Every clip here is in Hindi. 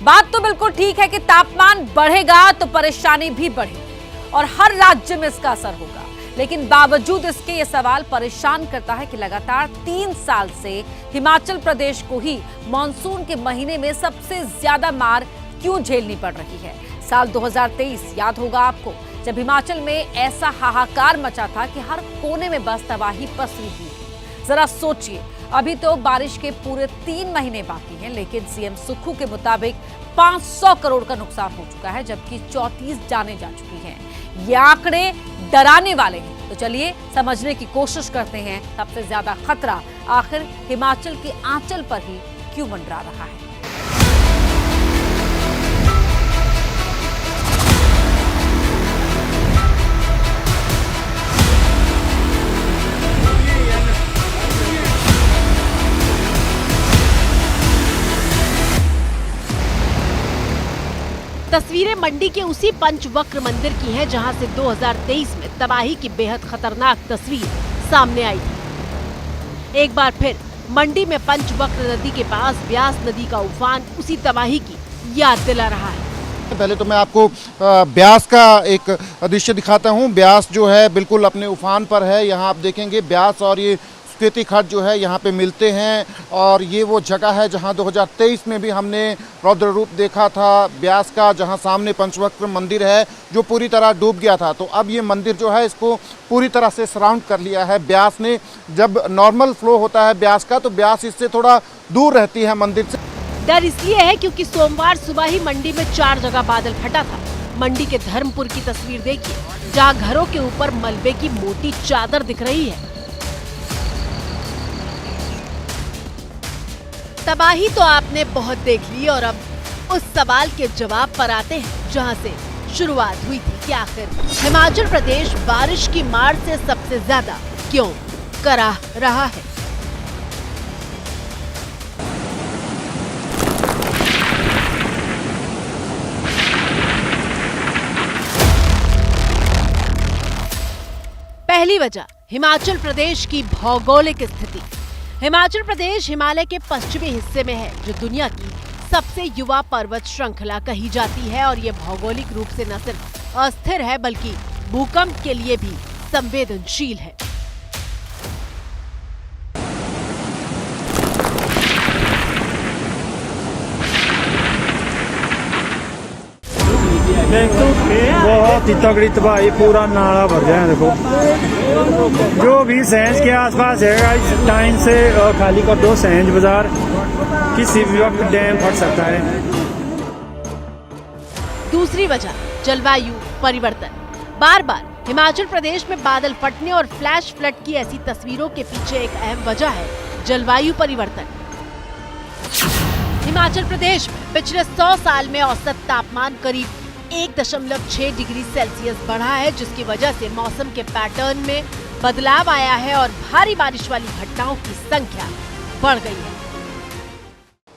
बात तो बिल्कुल ठीक है कि तापमान बढ़ेगा तो परेशानी भी बढ़ेगी और हर राज्य में इसका असर होगा, लेकिन बावजूद इसके ये सवाल परेशान करता है कि लगातार 3 साल से हिमाचल प्रदेश को ही मानसून के महीने में सबसे ज्यादा मार क्यों झेलनी पड़ रही है। साल 2023 याद होगा आपको, जब हिमाचल में ऐसा हाहाकार मचा था कि हर कोने में बस तबाही पसरी हुई थी। जरा सोचिए, अभी तो बारिश के पूरे 3 महीने बाकी हैं, लेकिन सीएम सुक्खू के मुताबिक 500 करोड़ का नुकसान हो चुका है, जबकि 34 जानें जा चुकी हैं। ये आंकड़े डराने वाले हैं। तो चलिए समझने की कोशिश करते हैं, सबसे ज्यादा खतरा आखिर हिमाचल के आंचल पर ही क्यों मंडरा रहा है। तस्वीरें मंडी के उसी पंचवक्र मंदिर की हैं, जहां से 2023 में तबाही की बेहद खतरनाक तस्वीर सामने आई थी। एक बार फिर मंडी में पंचवक्र नदी के पास ब्यास नदी का उफान उसी तबाही की याद दिला रहा है। पहले तो मैं आपको ब्यास का एक दृश्य दिखाता हूं। ब्यास जो है बिल्कुल अपने उफान पर है। यहाँ आप देखेंगे ब्यास और ये स्पीति खड्ड जो है यहाँ पे मिलते हैं, और ये वो जगह है जहाँ 2023 में भी हमने रौद्र रूप देखा था ब्यास का, जहाँ सामने पंचवक्र मंदिर है जो पूरी तरह डूब गया था। तो अब ये मंदिर जो है इसको पूरी तरह से सराउंड कर लिया है ब्यास ने। जब नॉर्मल फ्लो होता है ब्यास का तो ब्यास इससे थोड़ा दूर रहती है मंदिर से। डर इसलिए है क्योंकि सोमवार सुबह ही मंडी में 4 जगह बादल फटा था। मंडी के धर्मपुर की तस्वीर देखिए, जहाँ घरों के ऊपर मलबे की मोटी चादर दिख रही है। तबाही तो आपने बहुत देख ली, और अब उस सवाल के जवाब पर आते हैं जहां से शुरुआत हुई थी कि आखिर हिमाचल प्रदेश बारिश की मार से सबसे ज्यादा क्यों कराह रहा है। पहली वजह हिमाचल प्रदेश की भौगोलिक स्थिति। हिमाचल प्रदेश हिमालय के पश्चिमी हिस्से में है, जो दुनिया की सबसे युवा पर्वत श्रृंखला कही जाती है, और ये भौगोलिक रूप से न सिर्फ अस्थिर है बल्कि भूकंप के लिए भी संवेदनशील है। बहुत ही तगड़ी तबाही, पूरा नाला भर गया है। देखो जो भी सैंज के आसपास है इस टाइम से खाली कर दो। सैंज बाजार किसी भी वक्त डैम फट सकता है। दूसरी वजह जलवायु परिवर्तन। बार बार हिमाचल प्रदेश में बादल फटने और फ्लैश फ्लड की ऐसी तस्वीरों के पीछे एक अहम वजह है जलवायु परिवर्तन। हिमाचल प्रदेश में पिछले 100 साल में औसत तापमान करीब 1.6 डिग्री सेल्सियस बढ़ा है, जिसकी वजह से मौसम के पैटर्न में बदलाव आया है और भारी बारिश वाली घटनाओं की संख्या बढ़ गई है।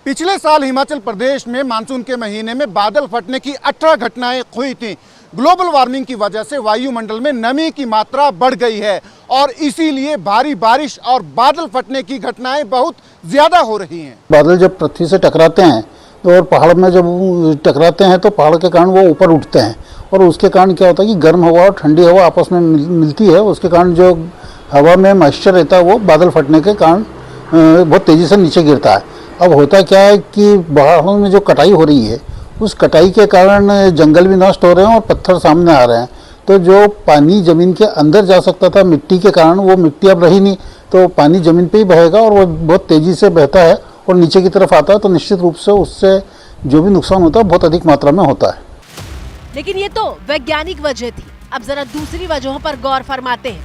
पिछले साल हिमाचल प्रदेश में मानसून के महीने में बादल फटने की 18 घटनाएं हुई थी। ग्लोबल वार्मिंग की वजह से वायुमंडल में नमी की मात्रा बढ़ गई है, और इसीलिए भारी बारिश और बादल फटने की घटनाएं बहुत ज्यादा हो रही हैं। बादल जब पृथ्वी से टकराते हैं तो और पहाड़ में जब टकराते हैं तो पहाड़ के कारण वो ऊपर उठते हैं, और उसके कारण क्या होता है कि गर्म हवा और ठंडी हवा आपस में मिलती है। उसके कारण जो हवा में मॉइस्चर रहता है वो बादल फटने के कारण बहुत तेज़ी से नीचे गिरता है। अब होता क्या है कि पहाड़ों में जो कटाई हो रही है, उस कटाई के कारण जंगल भी नष्ट हो रहे हैं और पत्थर सामने आ रहे हैं। तो जो पानी ज़मीन के अंदर जा सकता था मिट्टी के कारण, वो मिट्टी अब रही नहीं, तो पानी ज़मीन पे ही बहेगा और वो बहुत तेज़ी से बहता है और नीचे की तरफ आता है। तो निश्चित रूप से उससे जो भी नुकसान होता है बहुत अधिक मात्रा में होता है। लेकिन ये तो वैज्ञानिक वजह थी। अब जरा दूसरी वजहों पर गौर फरमाते हैं।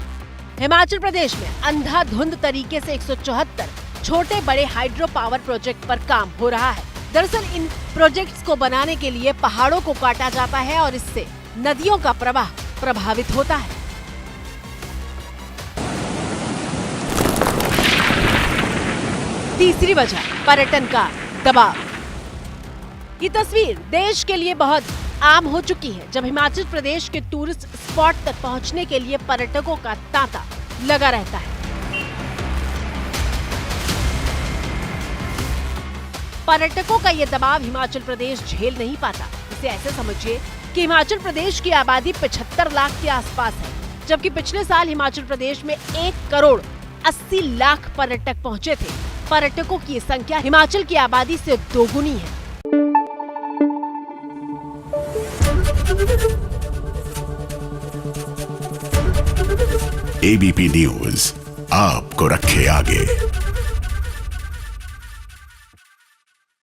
हिमाचल प्रदेश में अंधाधुंध तरीके से 174 छोटे बड़े हाइड्रो पावर प्रोजेक्ट पर काम हो रहा है। दरअसल इन प्रोजेक्ट्स को बनाने के लिए पहाड़ों को काटा जाता है और इससे नदियों का प्रवाह प्रभावित होता है। तीसरी वजह पर्यटन का दबाव। ये तस्वीर देश के लिए बहुत आम हो चुकी है, जब हिमाचल प्रदेश के टूरिस्ट स्पॉट तक पहुंचने के लिए पर्यटकों का तांता लगा रहता है। पर्यटकों का ये दबाव हिमाचल प्रदेश झेल नहीं पाता। इसे ऐसे समझिए कि हिमाचल प्रदेश की आबादी 75 लाख के आसपास है, जबकि पिछले साल हिमाचल प्रदेश में 1 करोड़ 80 लाख पर्यटक पहुंचे थे। पर्यटकों की ये संख्या हिमाचल की आबादी से दोगुनी है। एबीपी न्यूज आपको रखे आगे।